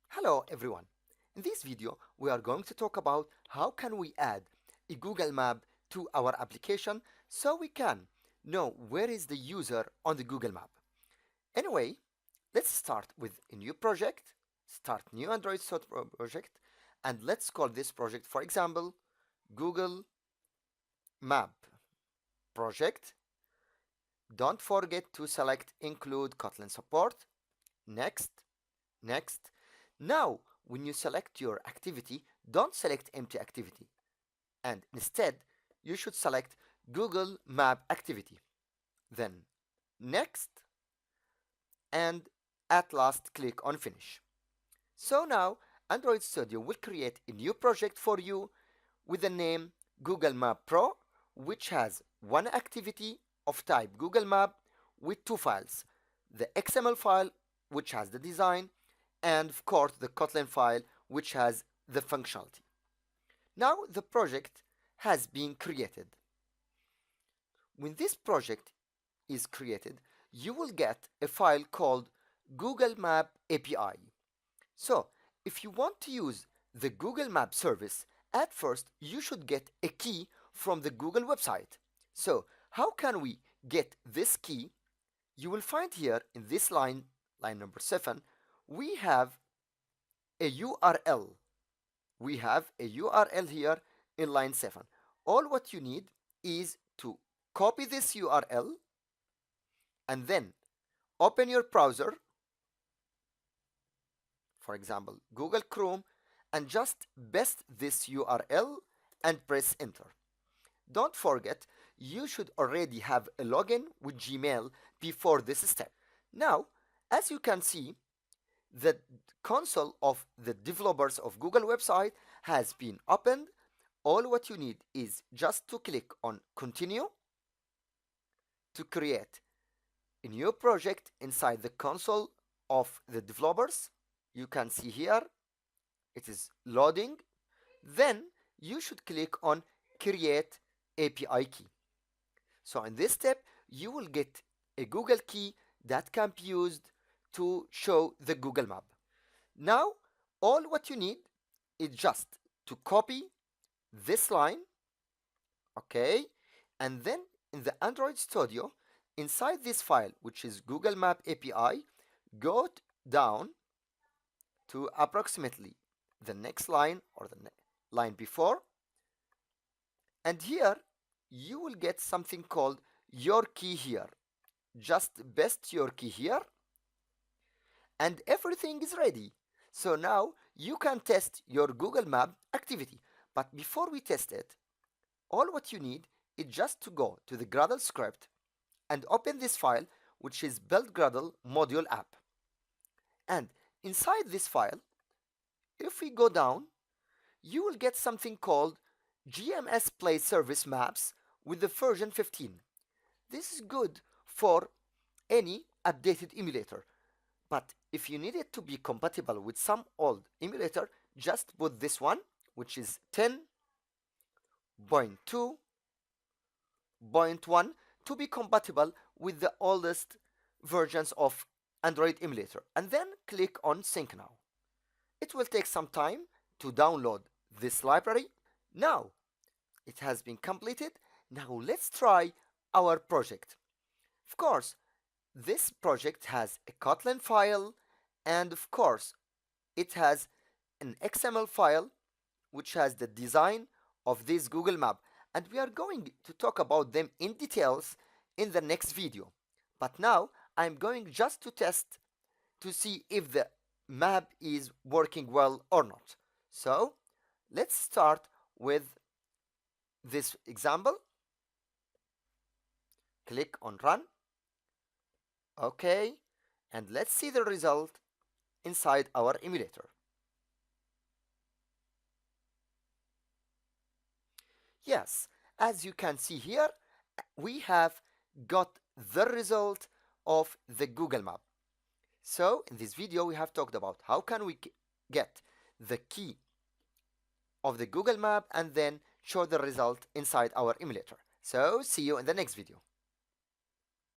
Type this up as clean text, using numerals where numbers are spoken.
Hello everyone. In this video we are going to talk about how can we add a Google map to our application so we can know where is the user on the Google map. Anyway, let's start with a new project, start new Android project, and let's call this project, for example, Google Map project. Don't forget to select include Kotlin support. Next, next. Now, when you select your activity, don't select empty activity, and instead you should select Google Map activity. Then next, and at last click on finish. So now Android Studio will create a new project for you with the name Google Map Pro, which has one activity of type Google Map with two files, the XML file which has the design, and of course the Kotlin file which has the functionality. Now the project has been created. When this project is created, you will get a file called Google Map API. So if you want to use the Google Map service, at first you should get a key from the Google website. So how can we get this key? You will find here in this line number 7, we have a URL. We have a URL here in line 7. All what you need is to copy this URL and then open your browser, for example Google Chrome, and just paste this URL and press enter. Don't forget, you should already have a login with Gmail before this step. Now, as you can see, the console of the developers of Google website has been opened. All what you need is just to click on continue to create a new project inside the console of the developers. You can see here it is loading. Then you should click on create API key. So in this step you will get a Google key that can be used to show the Google map. Now all what you need is just to copy this line, okay, and then in the Android Studio, inside this file which is Google Map API, go down to approximately the next line or the line before, and here you will get something called your key here. Just paste your key here and everything is ready. So now you can test your Google Map activity. But before we test it, all what you need is just to go to the Gradle script and open this file which is build Gradle module app. And inside this file, if we go down, you will get something called GMS Play Service Maps with the version 15. This is good for any updated emulator. But if you need it to be compatible with some old emulator, just put this one, which is 10.2.1, to be compatible with the oldest versions of Android emulator, and then click on sync now. It will take some time to download this library. Now it has been completed. Now let's try our project. Of course, this project has a Kotlin file, and of course it has an XML file which has the design of this Google map, and we are going to talk about them in details in the next video. But now I'm going just to test to see if the map is working well or not. So let's start with this example. Click on run. Okay, and let's see the result inside our emulator. Yes, as you can see here, we have got the result of the Google map. So in this video we have talked about how can we get the key of the Google map and then show the result inside our emulator. So see you in the next video.